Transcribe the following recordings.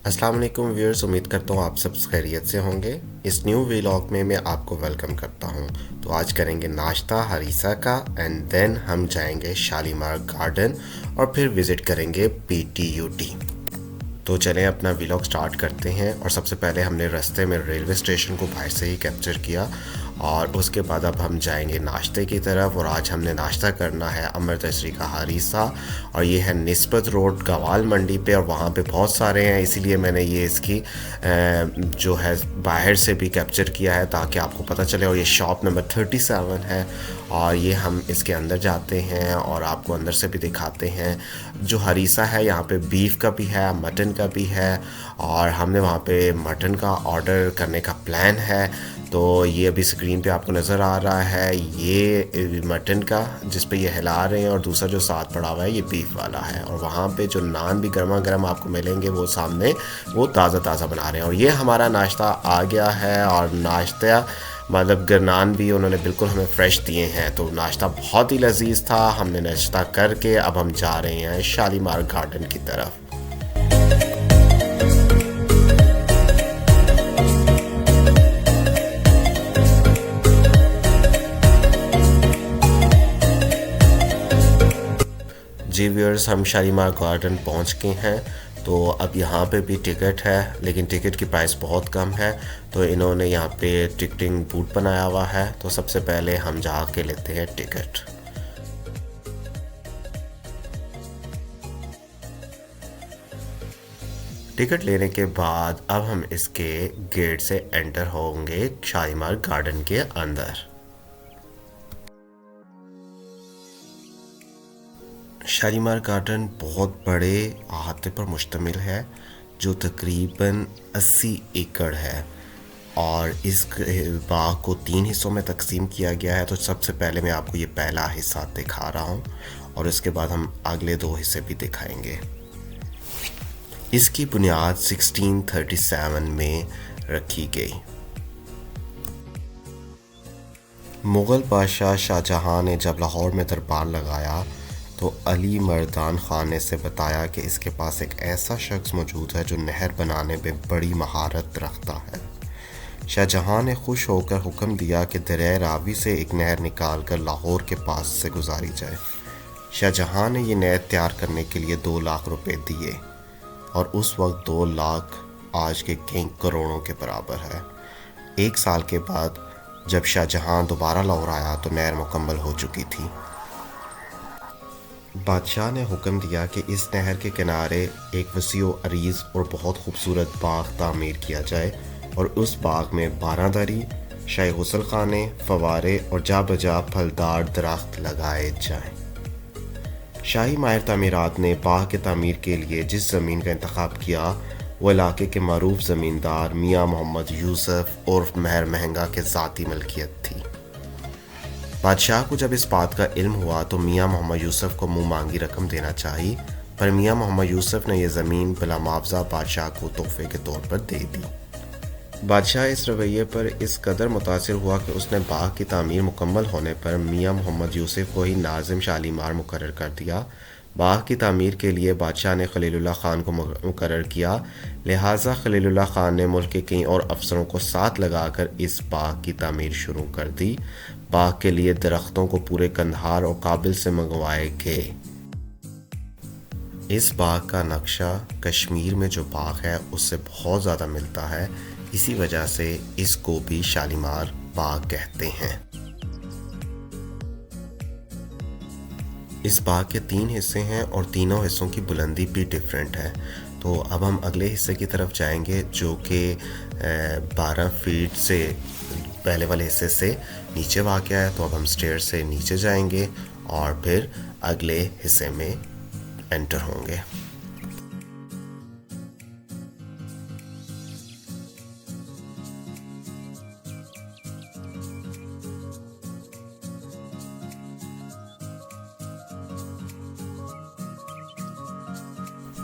अस्सलाम वालेकुम व्यूअर्स, उम्मीद करता हूँ आप सब खैरियत से होंगे। इस न्यू व्लॉग में मैं आपको वेलकम करता हूँ। तो आज करेंगे नाश्ता हरीसा का एंड देन हम जाएंगे शालीमार गार्डन और फिर विज़िट करेंगे पीटीयूटी। तो चलें अपना व्लॉग स्टार्ट करते हैं। और सबसे पहले हमने रास्ते में रेलवे स्टेशन को बाहर से ही कैप्चर किया और उसके बाद अब हम जाएंगे नाश्ते की तरफ। और आज हमने नाश्ता करना है अमृतसरी का हरीसा, और ये है निस्बत रोड गवाल मंडी पे, और वहाँ पे बहुत सारे हैं, इसीलिए मैंने ये इसकी जो है बाहर से भी कैप्चर किया है ताकि आपको पता चले। और ये शॉप नंबर 37 है और ये हम इसके अंदर जाते हैं और आपको अंदर से भी दिखाते हैं। जो हरीसा है यहाँ पे बीफ का भी है, मटन का भी है, और हमने वहाँ पे मटन का ऑर्डर करने का प्लान है। तो ये अभी स्क्रीन पे आपको नज़र आ रहा है, ये मटन का जिस पे ये हिला रहे हैं, और दूसरा जो साथ पड़ा हुआ है ये बीफ वाला है। और वहाँ पे जो नान भी गर्मा गर्म आपको मिलेंगे वो सामने वो ताज़ा ताज़ा बना रहे हैं। और ये हमारा नाश्ता आ गया है, और नाश्ता मतलब नान भी उन्होंने बिल्कुल हमें फ़्रेश दिए हैं। तो नाश्ता बहुत ही लजीज था। हमने नाश्ता करके अब हम जा रहे हैं शालीमार गार्डन की तरफ। जी व्यूअर्स, हम शालीमार गार्डन पहुंच गए हैं। तो अब यहाँ पे भी टिकट है, लेकिन टिकट की प्राइस बहुत कम है। तो इन्होंने यहाँ पे टिकटिंग बूथ बनाया हुआ है। तो सबसे पहले हम जा के लेते हैं टिकट। टिकट लेने के बाद अब हम इसके गेट से एंटर होंगे शालीमार गार्डन के अंदर। शालीमार गार्डन बहुत बड़े अहाते पर मुश्तमिल है, जो तकरीबन 80 एकड़ है, और इस बाग को 3 हिस्सों में तकसीम किया गया है। तो सबसे पहले मैं आपको ये पहला हिस्सा दिखा रहा हूँ और उसके बाद हम अगले 2 हिस्से भी दिखाएंगे। इसकी बुनियाद 1637 में रखी गई। मुग़ल बादशाह शाहजहां ने जब लाहौर में दरबार लगाया तो अली मर्दान खान ने इसे बताया कि इसके पास एक ऐसा शख्स मौजूद है जो नहर बनाने में बड़ी महारत रखता है। शाहजहां ने खुश होकर हुक्म दिया कि दरिया रावी से एक नहर निकाल कर लाहौर के पास से गुजारी जाए। शाहजहां ने यह नहर तैयार करने के लिए 2 लाख रुपए दिए, और उस वक्त 2 लाख आज के कई करोड़ों के बराबर है। 1 साल के बाद जब शाहजहां दोबारा लाहौर आया तो नहर मुकम्मल हो चुकी थी। बादशाह ने हुक्म दिया कि इस नहर के किनारे एक वसीओ अरीज़ और बहुत खूबसूरत बाग तामीर किया जाए, और उस बाग में बारादरी, शाही गुसल खाने, फवारे और जा बजा फलदार दरख्त लगाए जाएं। शाही माहिर तामीरात ने बाग के तामीर के लिए जिस ज़मीन का इंतखाब किया वो इलाके के मरूफ ज़मींदार मियाँ मोहम्मद यूसुफ उर्फ महर महंगा के ज़ाती मलकियत थी। बादशाह को जब इस बात का इल्म हुआ तो मियाँ मोहम्मद यूसुफ को मुंह मांगी रकम देना चाहिए, पर मियाँ मोहम्मद यूसुफ ने यह ज़मीन बिला मुआवजा बादशाह को तोहफे के तौर पर दे दी। बादशाह इस रवैये पर इस कदर मुतासिर हुआ कि उसने बाग की तामीर मुकम्मल होने पर मियाँ मोहम्मद यूसुफ को ही नाज़िम शालीमार मुकर्रर कर दिया। बाग की तामीर के लिए बादशाह ने खलीलुल्लाह खान को मुकर्रर किया, लिहाजा खलीलुल्लाह खान ने मुल्क के कई और अफसरों को साथ लगाकर इस बाग की तामीर शुरू कर दी। बाग के लिए दरख्तों को पूरे कंधार और काबिल से मंगवाए गए। इस बाग का नक्शा कश्मीर में जो बाग है उससे बहुत ज़्यादा मिलता है, इसी वजह से इसको भी शालीमार बाग कहते हैं। इस बाग के 3 हिस्से हैं और तीनों हिस्सों की बुलंदी भी डिफरेंट है। तो अब हम अगले हिस्से की तरफ जाएंगे जो कि 12 फीट से पहले वाले हिस्से से नीचे वाक़ है। तो अब हम स्टेयर से नीचे जाएंगे और फिर अगले हिस्से में एंटर होंगे।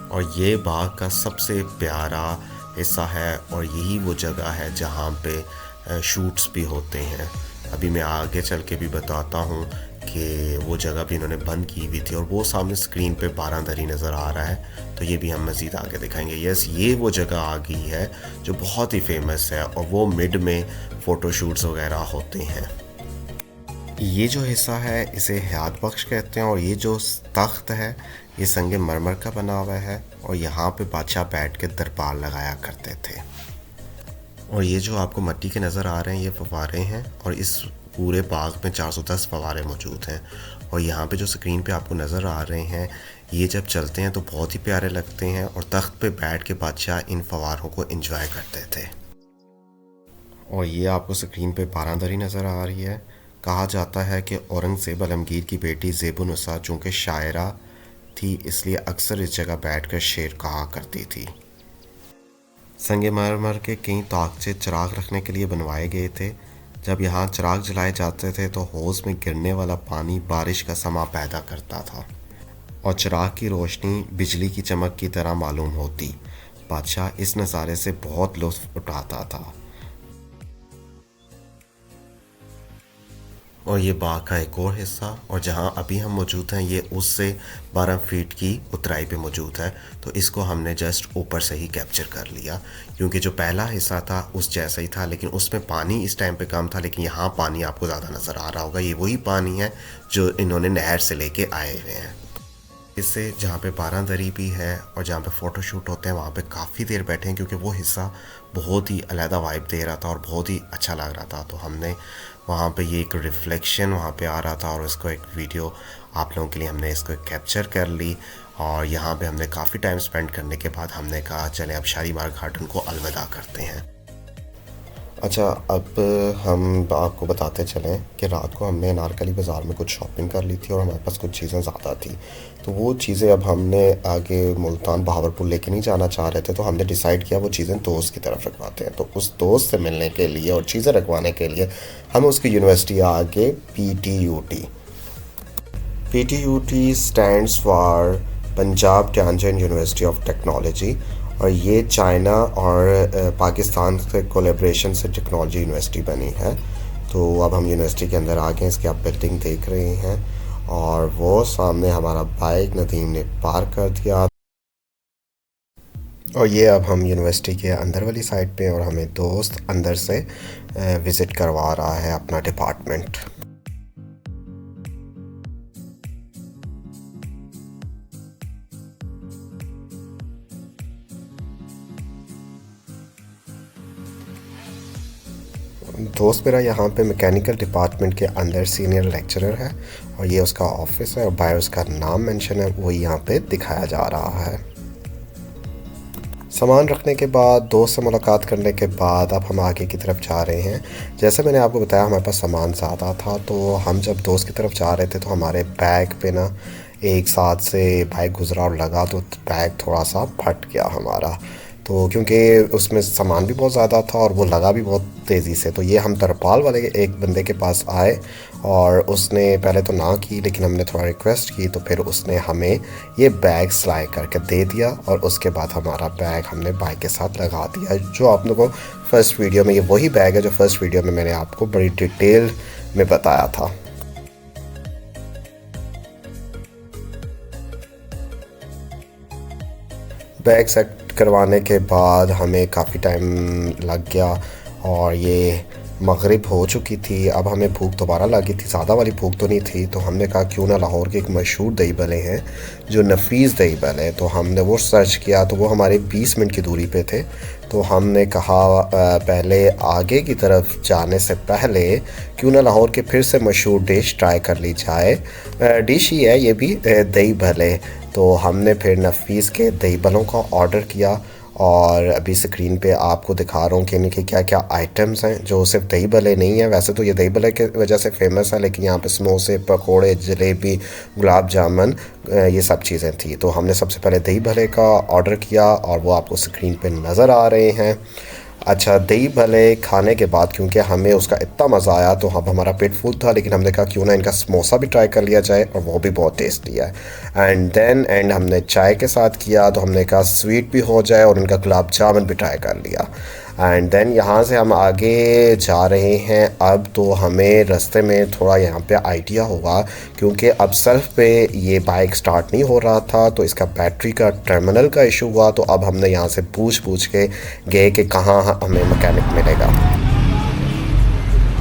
और ये बाग का सबसे प्यारा हिस्सा है, और यही वो जगह है जहाँ पे शूट्स भी होते हैं। अभी मैं आगे चल के भी बताता हूँ कि वो जगह भी इन्होंने बंद की हुई थी, और वो सामने स्क्रीन पे बारादरी नज़र आ रहा है, तो ये भी हम मज़ीद आगे दिखाएंगे। यस, ये वो जगह आ गई है जो बहुत ही फेमस है, और वो मिड में फ़ोटोशूट्स वगैरह होते हैं। ये जो हिस्सा है इसे हयात बख्श कहते हैं, और ये जो तख्त है ये संगे मरमर का बना हुआ है, और यहाँ पे बादशाह बैठ के दरबार लगाया करते थे। और ये जो आपको मट्टी के नज़र आ रहे हैं ये फव्वारे हैं, और इस पूरे बाग में 410 फव्वारे मौजूद हैं। और यहाँ पे जो स्क्रीन पे आपको नज़र आ रहे हैं ये जब चलते हैं तो बहुत ही प्यारे लगते हैं, और तख्त पे बैठ के बादशाह इन फव्वारों को एंजॉय करते थे। और ये आपको स्क्रीन पे बारादरी नज़र आ रही है। कहा जाता है कि औरंगज़ेब आलमगीर की बेटी ज़ेबुन्निसा चूँकि शायरा थी इसलिए अक्सर इस जगह बैठकर शेर कहा करती थी। संगे मरमर के कई ताकचे चिराग रखने के लिए बनवाए गए थे। जब यहाँ चिराग जलाए जाते थे तो हौज़ में गिरने वाला पानी बारिश का समा पैदा करता था, और चिराग की रोशनी बिजली की चमक की तरह मालूम होती। बादशाह इस नज़ारे से बहुत लुत्फ़ उठाता था। और ये बाग का एक और हिस्सा, और जहाँ अभी हम मौजूद हैं ये उससे 12 फीट की उतराई पे मौजूद है, तो इसको हमने जस्ट ऊपर से ही कैप्चर कर लिया, क्योंकि जो पहला हिस्सा था उस जैसा ही था, लेकिन उसमें पानी इस टाइम पे कम था, लेकिन यहाँ पानी आपको ज़्यादा नज़र आ रहा होगा। ये वही पानी है जो इन्होंने नहर से लेके आए हुए हैं। इससे जहाँ पे बारादरी भी है और जहाँ पे फ़ोटोशूट होते हैं वहाँ पे काफ़ी देर बैठे हैं, क्योंकि वो हिस्सा बहुत ही अलहदा वाइब दे रहा था और बहुत ही अच्छा लग रहा था। तो हमने वहाँ पे ये एक रिफ्लेक्शन वहाँ पे आ रहा था, और इसको एक वीडियो आप लोगों के लिए हमने इसको कैप्चर कर ली। और यहाँ पे हमने काफ़ी टाइम स्पेंड करने के बाद हमने कहा चलें अब शालीमार गार्डन को अलविदा करते हैं। अच्छा, अब हम आपको बताते चलें कि रात को हमने अनारकली बाज़ार में कुछ शॉपिंग कर ली थी, और हमारे पास कुछ चीज़ें ज़्यादा थी, तो वो चीज़ें अब हमने आगे मुल्तान बहावलपुर लेके नहीं जाना चाह रहे थे, तो हमने डिसाइड किया वो चीज़ें दोस्त की तरफ रखवाते हैं। तो उस दोस्त से मिलने के लिए और चीज़ें रखवाने के लिए हम उसकी यूनिवर्सिटी आगे PTUT stands for Punjab Tianjin university of technology, और ये चाइना और पाकिस्तान से कोलेब्रेशन से टेक्नोलॉजी यूनिवर्सिटी बनी है। तो अब हम यूनिवर्सिटी के अंदर आ गए, इसकी आप बिल्डिंग देख रहे हैं, और वो सामने हमारा बाइक नदीम ने पार्क कर दिया। और ये अब हम यूनिवर्सिटी के अंदर वाली साइड पे, और हमें दोस्त अंदर से विज़िट करवा रहा है अपना डिपार्टमेंट। दोस्त मेरा यहाँ पे मैकेनिकल डिपार्टमेंट के अंदर सीनियर लेक्चरर है, और ये उसका ऑफिस है, और बाहर उसका नाम मेंशन है वही यहाँ पे दिखाया जा रहा है। सामान रखने के बाद, दोस्त से मुलाकात करने के बाद अब हम आगे की तरफ जा रहे हैं। जैसे मैंने आपको बताया हमारे पास सामान ज़्यादा था, तो हम जब दोस्त की तरफ जा रहे थे तो हमारे बैग पे ना एक साथ से बाइक गुजरा और लगा, तो बैग थोड़ा सा फट गया हमारा, तो क्योंकि उसमें सामान भी बहुत ज़्यादा था और वो लगा भी बहुत तेज़ी से। तो ये हम तरपाल वाले एक बंदे के पास आए, और उसने पहले तो ना की, लेकिन हमने थोड़ा रिक्वेस्ट की, तो फिर उसने हमें ये बैग सिलाई करके दे दिया, और उसके बाद हमारा बैग हमने बाइक के साथ लगा दिया। जो आप लोगों को फ़र्स्ट वीडियो में, ये वही बैग है जो फ़र्स्ट वीडियो में मैंने आपको बड़ी डिटेल में बताया था। बैग सेट करवाने के बाद हमें काफ़ी टाइम लग गया, और ये मगरिब हो चुकी थी। अब हमें भूख दोबारा लगी थी, ज़्यादा वाली भूख तो नहीं थी, तो हमने कहा क्यों ना लाहौर के एक मशहूर दही भल्ले हैं जो नफीस दही भल्ले, तो हमने वो सर्च किया, तो वो हमारे 20 मिनट की दूरी पे थे। तो हमने कहा पहले आगे की तरफ जाने से पहले क्यों ना लाहौर के फिर से मशहूर डिश ट्राई कर ली जाए। डिश ही है ये भी, दही भल्ले। तो हमने फिर नफीस के दही भल्लों का ऑर्डर किया, और अभी स्क्रीन पे आपको दिखा रहा हूँ कि इनके क्या क्या आइटम्स हैं, जो सिर्फ दही भल्ले नहीं है। वैसे तो ये दही भल्ले के वजह से फ़ेमस है, लेकिन यहाँ पे समोसे, पकोड़े, जलेबी, गुलाब जामुन, ये सब चीज़ें थी। तो हमने सबसे पहले दही भल्ले का ऑर्डर किया, और वो आपको स्क्रीन पे नज़र आ रहे हैं। अच्छा, दही भल्ले खाने के बाद क्योंकि हमें उसका इतना मज़ा आया, तो अब हमारा पेट फुल था, लेकिन हमने कहा क्यों ना इनका समोसा भी ट्राई कर लिया जाए, और वो भी बहुत टेस्टी है। एंड हमने चाय के साथ किया, तो हमने कहा स्वीट भी हो जाए, और इनका गुलाब जामुन भी ट्राई कर लिया। एंड देन यहाँ से हम आगे जा रहे हैं। अब तो हमें रास्ते में थोड़ा यहाँ पे आइडिया होगा, क्योंकि अब सेल्फ पे ये बाइक स्टार्ट नहीं हो रहा था, तो इसका बैटरी का टर्मिनल का इशू हुआ। तो अब हमने यहाँ से पूछ के गए कि कहाँ हमें मैकेनिक मिलेगा।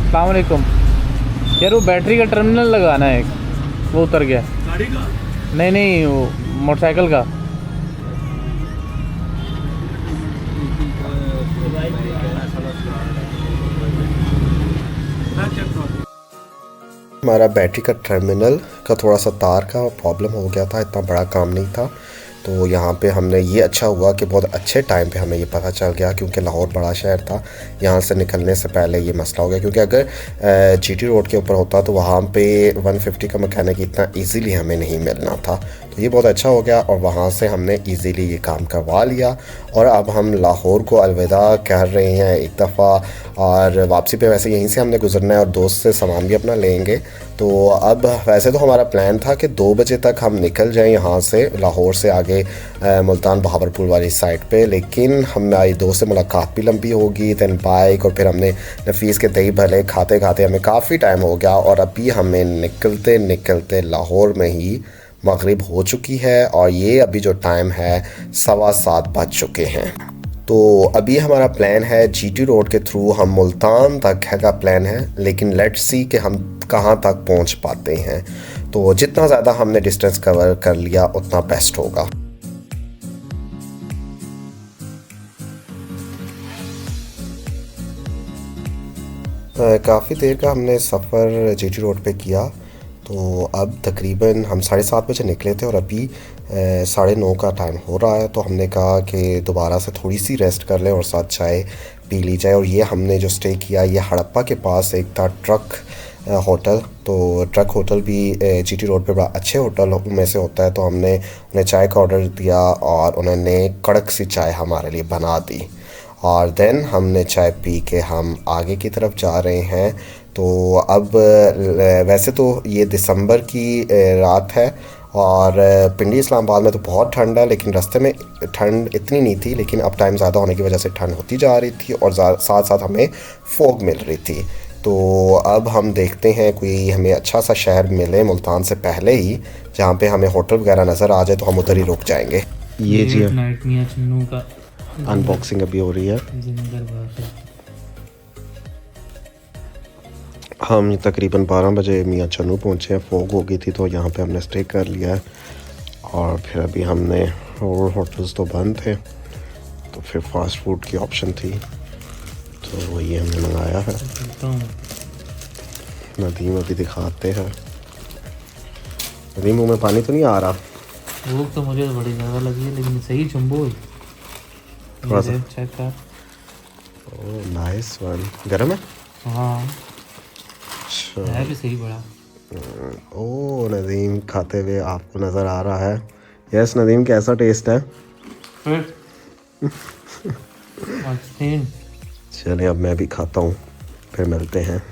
अस्सलाम वालेकुम यार, वो बैटरी का टर्मिनल लगाना है, वो उतर गया। गाड़ी का? नहीं, वो मोटरसाइकिल का। हमारा बैटरी का टर्मिनल का थोड़ा सा तार का प्रॉब्लम हो गया था, इतना बड़ा काम नहीं था। तो यहाँ पे हमने ये अच्छा हुआ कि बहुत अच्छे टाइम पे हमें ये पता चल गया, क्योंकि लाहौर बड़ा शहर था, यहाँ से निकलने से पहले ये मसला हो गया। क्योंकि अगर जीटी रोड के ऊपर होता तो वहाँ पे 150 का मैकेनिक इतना इजीली हमें नहीं मिलना था। तो ये बहुत अच्छा हो गया और वहाँ से हमने इजीली ये काम करवा लिया। और अब हम लाहौर को अलविदा कह रहे हैं एक दफ़ा, और वापसी पे वैसे यहीं से हमने गुजरना है और दोस्त से सामान भी अपना लेंगे। तो अब वैसे तो हमारा प्लान था कि 2 बजे तक हम निकल जाएं यहाँ से, लाहौर से आगे मुल्तान बहावरपुर वाली साइड पे, लेकिन हमारी दोस्त से मुलाकात भी लंबी होगी, दैन बाइक, और फिर हमने नफीस के दही भले खाते खाते हमें काफ़ी टाइम हो गया। और अभी हमें निकलते निकलते लाहौर में ही मगरिब हो चुकी है, और ये अभी जो टाइम है 7:15 बज चुके हैं। तो अभी हमारा प्लान है जीटी रोड के थ्रू हम मुल्तान तक का प्लान है, लेकिन लेट्स सी कि हम कहाँ तक पहुँच पाते हैं। तो जितना ज़्यादा हमने डिस्टेंस कवर कर लिया उतना बेस्ट होगा। काफ़ी देर का हमने सफ़र जीटी रोड पे किया। तो अब तकरीबन हम 7:30 बजे निकले थे और अभी 9:30 का टाइम हो रहा है। तो हमने कहा कि दोबारा से थोड़ी सी रेस्ट कर लें और साथ चाय पी ली जाए। और ये हमने जो स्टे किया ये हड़प्पा के पास एक था ट्रक होटल। तो ट्रक होटल भी जीटी रोड पे बड़ा अच्छे होटल में से होता है। तो हमने उन्हें चाय का ऑर्डर दिया और उन्होंने कड़क सी चाय हमारे लिए बना दी, और देन हमने चाय पी के हम आगे की तरफ जा रहे हैं। तो अब वैसे तो ये दिसंबर की रात है और पिंडी इस्लामाबाद में तो बहुत ठंड है, लेकिन रास्ते में ठंड इतनी नहीं थी, लेकिन अब टाइम ज़्यादा होने की वजह से ठंड होती जा रही थी और साथ साथ हमें फोग मिल रही थी। तो अब हम देखते हैं कोई हमें अच्छा सा शहर मिले मुल्तान से पहले ही, जहाँ पे हमें होटल वगैरह नज़र आ जाए तो हम उधर ही रुक जाएंगे। ये जी नाइट मियां चन्नू का अनबॉक्सिंग अभी हो रही है। हम तकरीबन 12 बजे मियां चन्नू पहुँचे हैं, फोग हो गई थी तो यहाँ पे हमने स्टे कर लिया है। और फिर अभी हमने, और होटल्स तो बंद थे, तो फिर फास्ट फूड की ऑप्शन थी, तो वही हमने मंगाया है। नदीम अभी दिखाते हैं। नदीम मुँह में पानी तो नहीं आ रहा? भूख तो मुझे बड़ी ज़्यादा लगी है, लेकिन सही चुम्बो थोड़ा सा चेक कर। Oh nice one. गरम है? हाँ अच्छा है भी सही बड़ा। ओह नदीम खाते हुए आपको नज़र आ रहा है। यस नदीम, कैसा टेस्ट है? फिर चलिए अब मैं भी खाता हूँ, फिर मिलते हैं।